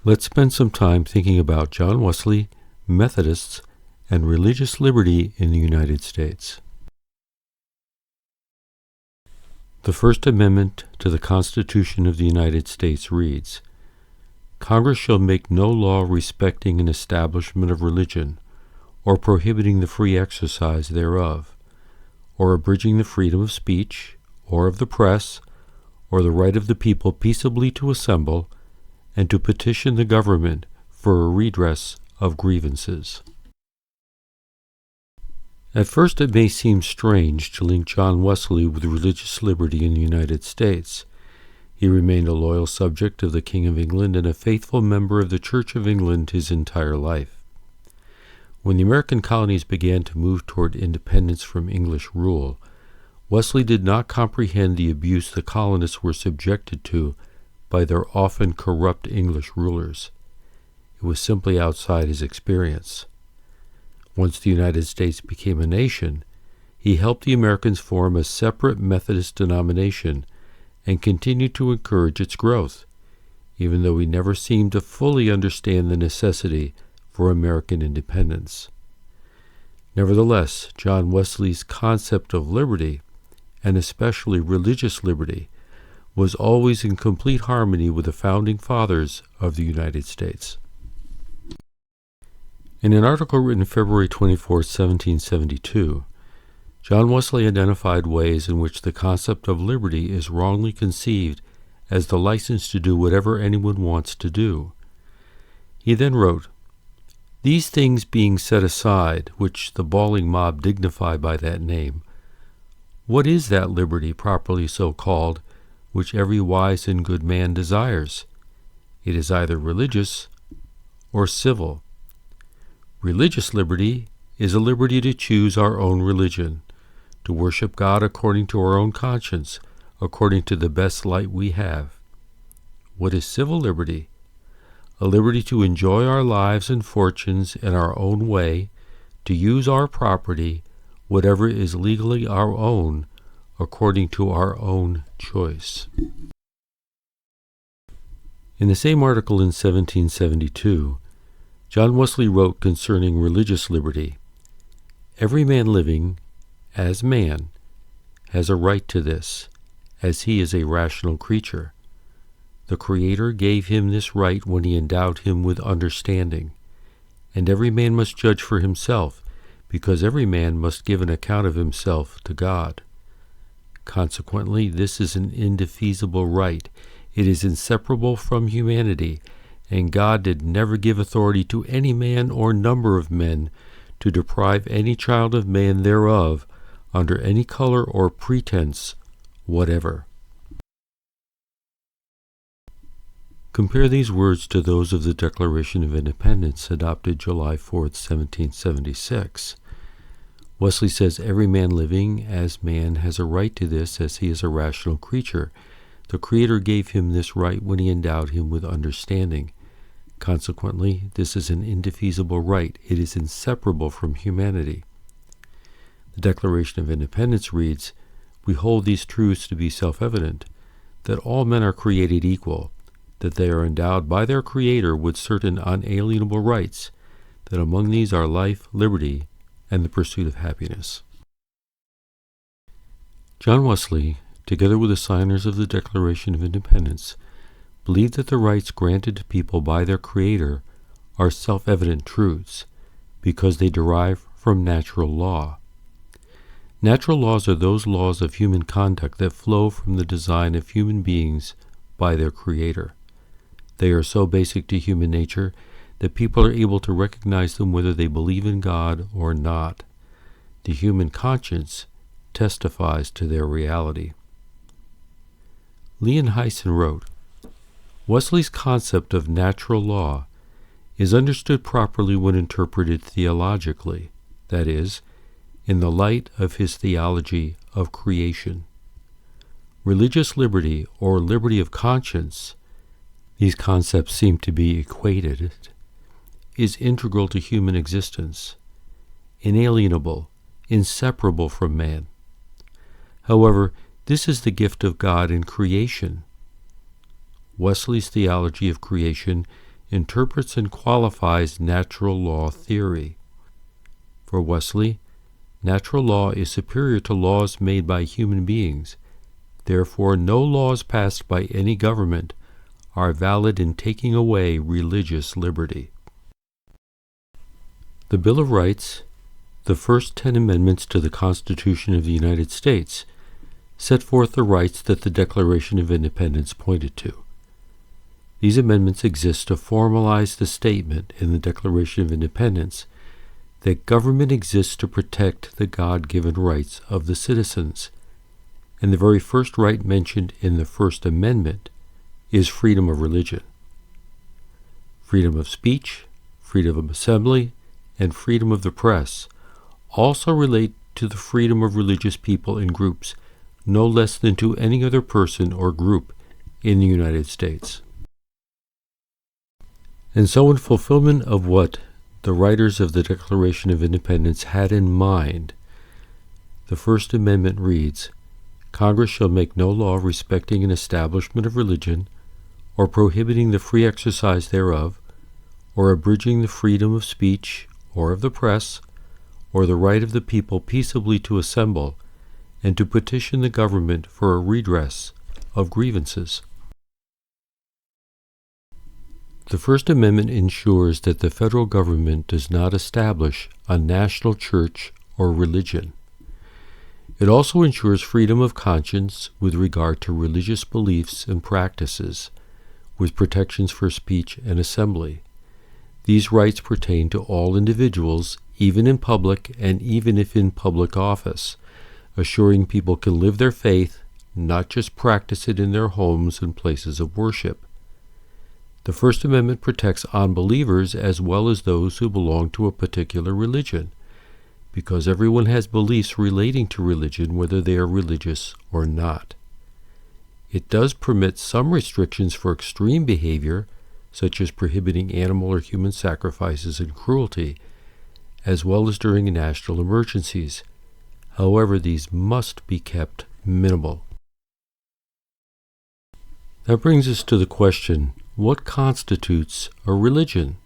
Let's spend some time thinking about John Wesley, Methodists, and religious liberty in the United States. The First Amendment to the Constitution of the United States reads, "Congress shall make no law respecting an establishment of religion, or prohibiting the free exercise thereof, or abridging the freedom of speech, or of the press, or the right of the people peaceably to assemble, and to petition the government for a redress of grievances." At first it may seem strange to link John Wesley with religious liberty in the United States. He remained a loyal subject of the King of England and a faithful member of the Church of England his entire life. When the American colonies began to move toward independence from English rule, Wesley did not comprehend the abuse the colonists were subjected to by their often corrupt English rulers. It was simply outside his experience. Once the United States became a nation, he helped the Americans form a separate Methodist denomination and continued to encourage its growth, even though he never seemed to fully understand the necessity for American independence. Nevertheless, John Wesley's concept of liberty, and especially religious liberty, was always in complete harmony with the founding fathers of the United States. In an article written February 24, 1772, John Wesley identified ways in which the concept of liberty is wrongly conceived as the license to do whatever anyone wants to do. He then wrote, "These things being set aside, which the bawling mob dignify by that name, what is that liberty properly so called, which every wise and good man desires? It is either religious or civil. Religious liberty is a liberty to choose our own religion, to worship God according to our own conscience, according to the best light we have. What is civil liberty? A liberty to enjoy our lives and fortunes in our own way, to use our property, whatever is legally our own, according to our own choice." In the same article in 1772, John Wesley wrote concerning religious liberty, "Every man living, as man, has a right to this, as he is a rational creature. The Creator gave him this right when he endowed him with understanding, and every man must judge for himself, because every man must give an account of himself to God. Consequently, this is an indefeasible right. It is inseparable from humanity, and God did never give authority to any man or number of men to deprive any child of man thereof under any color or pretense whatever." Compare these words to those of the Declaration of Independence adopted July 4, 1776. Wesley says, "Every man living as man has a right to this, as he is a rational creature. The Creator gave him this right when he endowed him with understanding. Consequently, this is an indefeasible right. It is inseparable from humanity." The Declaration of Independence reads, "We hold these truths to be self-evident, that all men are created equal, that they are endowed by their Creator with certain unalienable rights, that among these are life, liberty, and the pursuit of happiness." John Wesley, together with the signers of the Declaration of Independence, believed that the rights granted to people by their Creator are self-evident truths, because they derive from natural law. Natural laws are those laws of human conduct that flow from the design of human beings by their Creator. They are so basic to human nature that people are able to recognize them whether they believe in God or not. The human conscience testifies to their reality. Leon Hyson wrote, "Wesley's concept of natural law is understood properly when interpreted theologically, that is, in the light of his theology of creation. Religious liberty, or liberty of conscience, these concepts seem to be equated, is integral to human existence, inalienable, inseparable from man. However, this is the gift of God in creation. Wesley's theology of creation interprets and qualifies natural law theory. For Wesley, natural law is superior to laws made by human beings. Therefore, no laws passed by any government are valid in taking away religious liberty. The Bill of Rights, the first 10 amendments to the Constitution of the United States, set forth the rights that the Declaration of Independence pointed to. These amendments exist to formalize the statement in the Declaration of Independence that government exists to protect the God-given rights of the citizens, and the very first right mentioned in the First Amendment is freedom of religion. Freedom of speech, freedom of assembly, and freedom of the press also relate to the freedom of religious people and groups no less than to any other person or group in the United States. And so, in fulfillment of what the writers of the Declaration of Independence had in mind, the First Amendment reads, "Congress shall make no law respecting an establishment of religion, or prohibiting the free exercise thereof, or abridging the freedom of speech, or of the press, or the right of the people peaceably to assemble, and to petition the government for a redress of grievances." The First Amendment ensures that the federal government does not establish a national church or religion. It also ensures freedom of conscience with regard to religious beliefs and practices, with protections for speech and assembly. These rights pertain to all individuals, even in public and even if in public office, assuring people can live their faith, not just practice it in their homes and places of worship. The First Amendment protects unbelievers as well as those who belong to a particular religion, because everyone has beliefs relating to religion, whether they are religious or not. It does permit some restrictions for extreme behavior, such as prohibiting animal or human sacrifices and cruelty, as well as during national emergencies. However, these must be kept minimal. That brings us to the question, what constitutes a religion?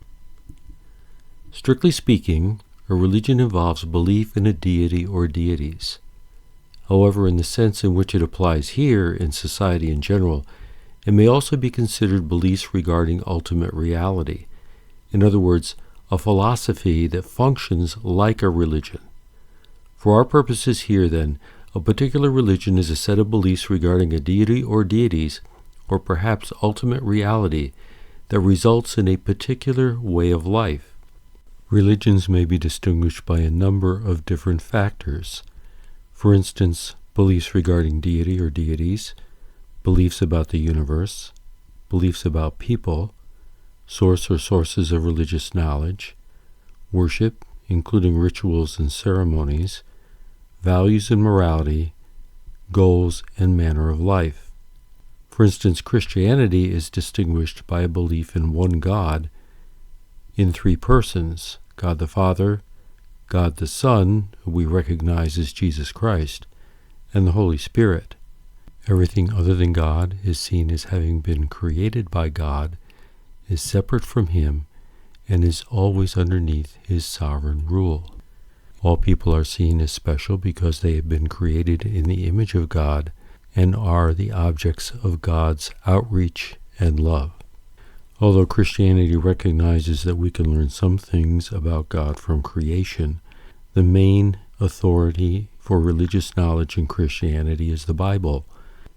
Strictly speaking, a religion involves belief in a deity or deities. However, in the sense in which it applies here in society in general, it may also be considered beliefs regarding ultimate reality. In other words, a philosophy that functions like a religion. For our purposes here, then, a particular religion is a set of beliefs regarding a deity or deities, or perhaps ultimate reality, that results in a particular way of life. Religions may be distinguished by a number of different factors. For instance, beliefs regarding deity or deities, beliefs about the universe, beliefs about people, source or sources of religious knowledge, worship, including rituals and ceremonies, values and morality, goals and manner of life. For instance, Christianity is distinguished by a belief in one God, in three persons, God the Father, God the Son, who we recognize as Jesus Christ, and the Holy Spirit. Everything other than God is seen as having been created by God, is separate from Him, and is always underneath His sovereign rule. All people are seen as special because they have been created in the image of God and are the objects of God's outreach and love. Although Christianity recognizes that we can learn some things about God from creation, the main authority for religious knowledge in Christianity is the Bible,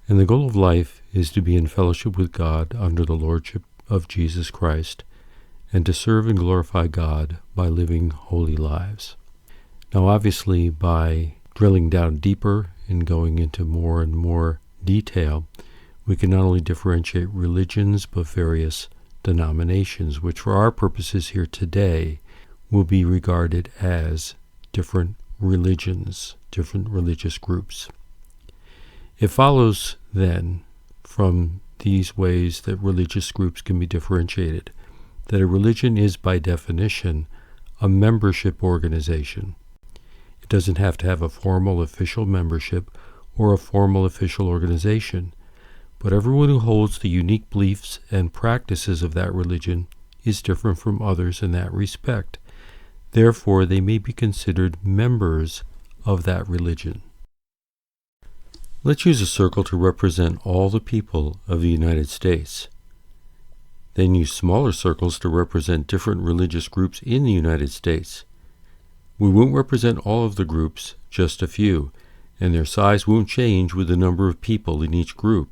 and the goal of life is to be in fellowship with God under the lordship of Jesus Christ, and to serve and glorify God by living holy lives. Now, obviously, by drilling down deeper and going into more and more detail, we can not only differentiate religions, but various denominations, which for our purposes here today will be regarded as different religions, different religious groups. It follows, then, from these ways that religious groups can be differentiated, that a religion is, by definition, a membership organization. It doesn't have to have a formal official membership or a formal official organization, but everyone who holds the unique beliefs and practices of that religion is different from others in that respect. Therefore, they may be considered members of that religion. Let's use a circle to represent all the people of the United States. Then use smaller circles to represent different religious groups in the United States. We won't represent all of the groups, just a few, and their size won't change with the number of people in each group.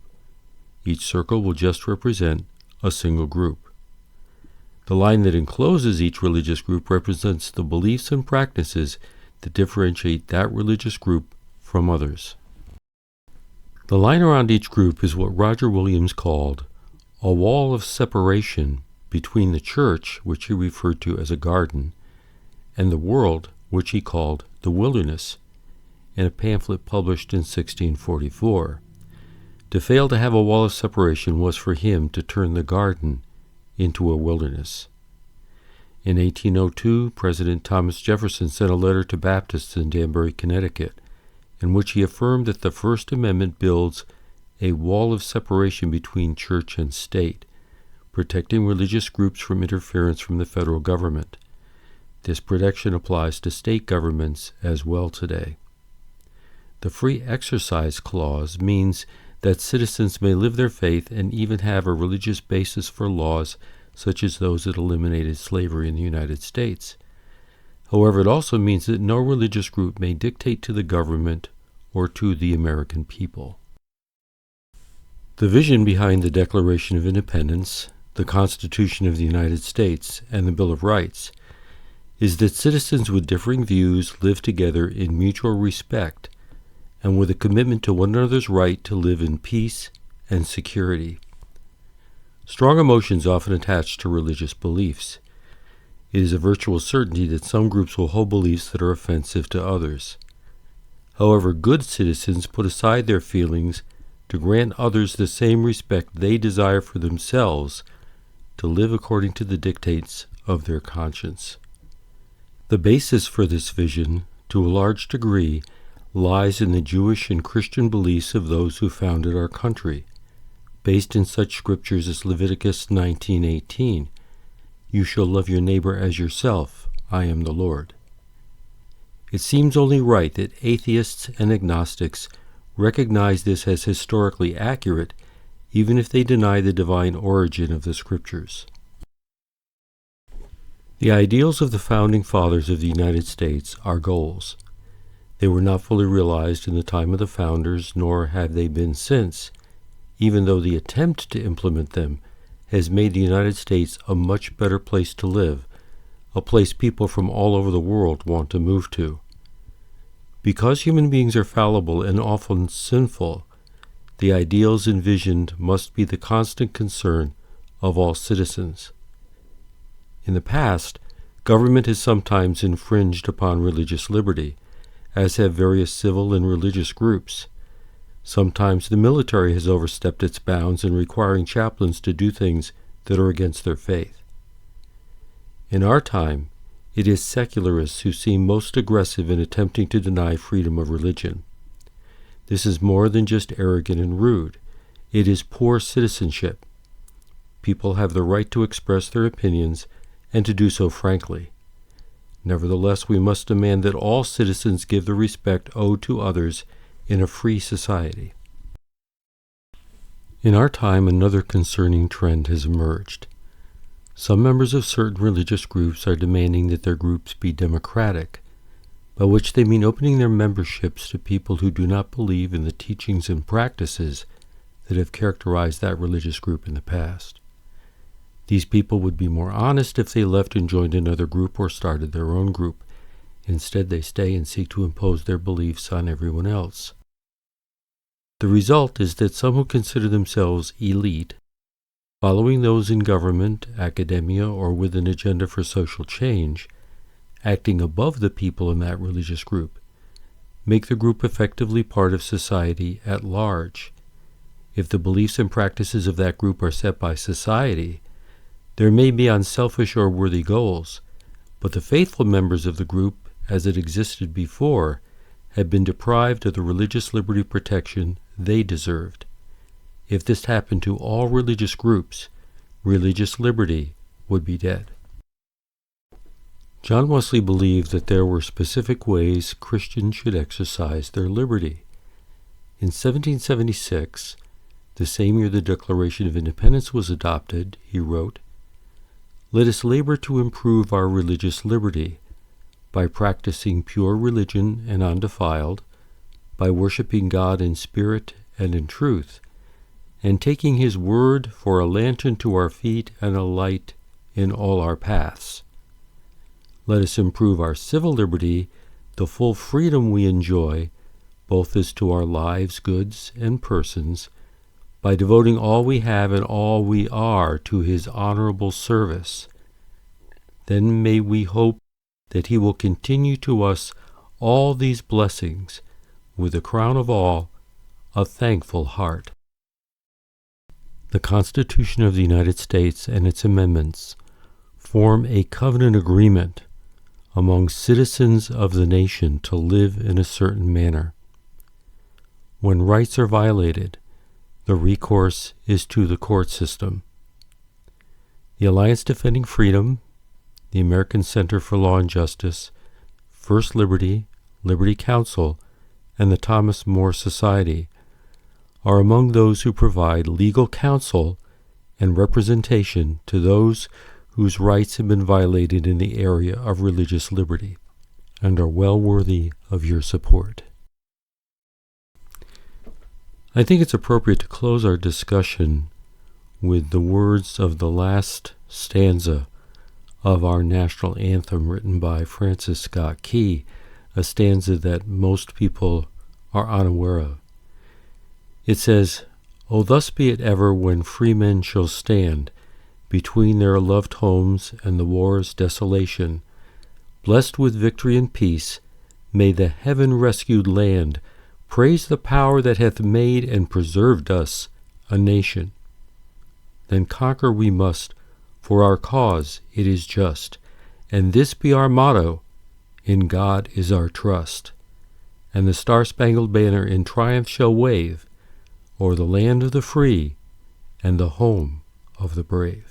Each circle will just represent a single group. The line that encloses each religious group represents the beliefs and practices that differentiate that religious group from others. The line around each group is what Roger Williams called a wall of separation between the church, which he referred to as a garden, and the world, which he called the wilderness, in a pamphlet published in 1644. To fail to have a wall of separation was for him to turn the garden into a wilderness. In 1802, President Thomas Jefferson sent a letter to Baptists in Danbury, Connecticut, in which he affirmed that the First Amendment builds a wall of separation between church and state, protecting religious groups from interference from the federal government. This protection applies to state governments as well today. The Free Exercise Clause means that citizens may live their faith and even have a religious basis for laws such as those that eliminated slavery in the United States. However, it also means that no religious group may dictate to the government or to the American people. The vision behind the Declaration of Independence, the Constitution of the United States, and the Bill of Rights is that citizens with differing views live together in mutual respect and with a commitment to one another's right to live in peace and security. Strong emotions often attach to religious beliefs. It is a virtual certainty that some groups will hold beliefs that are offensive to others. However, good citizens put aside their feelings to grant others the same respect they desire for themselves, to live according to the dictates of their conscience. The basis for this vision, to a large degree, lies in the Jewish and Christian beliefs of those who founded our country, based in such scriptures as Leviticus 19:18, "You shall love your neighbor as yourself, I am the Lord." It seems only right that atheists and agnostics recognize this as historically accurate, even if they deny the divine origin of the scriptures. The ideals of the founding fathers of the United States are goals. They were not fully realized in the time of the founders, nor have they been since, even though the attempt to implement them has made the United States a much better place to live, a place people from all over the world want to move to. Because human beings are fallible and often sinful, the ideals envisioned must be the constant concern of all citizens. In the past, government has sometimes infringed upon religious liberty, as have various civil and religious groups. Sometimes the military has overstepped its bounds in requiring chaplains to do things that are against their faith. In our time, it is secularists who seem most aggressive in attempting to deny freedom of religion. This is more than just arrogant and rude. It is poor citizenship. People have the right to express their opinions and to do so frankly. Nevertheless, we must demand that all citizens give the respect owed to others in a free society. In our time, another concerning trend has emerged. Some members of certain religious groups are demanding that their groups be democratic, by which they mean opening their memberships to people who do not believe in the teachings and practices that have characterized that religious group in the past. These people would be more honest if they left and joined another group or started their own group. Instead, they stay and seek to impose their beliefs on everyone else. The result is that some who consider themselves elite, following those in government, academia, or with an agenda for social change, acting above the people in that religious group, make the group effectively part of society at large. If the beliefs and practices of that group are set by society, there may be unselfish or worthy goals, but the faithful members of the group, as it existed before, have been deprived of the religious liberty protection they deserved. If this happened to all religious groups, religious liberty would be dead. John Wesley believed that there were specific ways Christians should exercise their liberty. In 1776, the same year the Declaration of Independence was adopted, he wrote, "Let us labor to improve our religious liberty by practicing pure religion and undefiled, by worshiping God in spirit and in truth, and taking His word for a lantern to our feet and a light in all our paths. Let us improve our civil liberty, the full freedom we enjoy, both as to our lives, goods, and persons, by devoting all we have and all we are to His honorable service. Then may we hope that He will continue to us all these blessings, with the crown of all, a thankful heart." The Constitution of the United States and its amendments form a covenant agreement among citizens of the nation to live in a certain manner. When rights are violated, the recourse is to the court system. The Alliance Defending Freedom, the American Center for Law and Justice, First Liberty, Liberty Counsel, and the Thomas More Society are among those who provide legal counsel and representation to those whose rights have been violated in the area of religious liberty, and are well worthy of your support. I think it's appropriate to close our discussion with the words of the last stanza of our national anthem, written by Francis Scott Key, a stanza that most people are unaware of. It says, "O thus be it ever when free men shall stand between their loved homes and the war's desolation, blessed with victory and peace, may the heaven-rescued land praise the power that hath made and preserved us a nation. Then conquer we must, for our cause it is just, and this be our motto, in God is our trust. And the star-spangled banner in triumph shall wave o'er the land of the free and the home of the brave."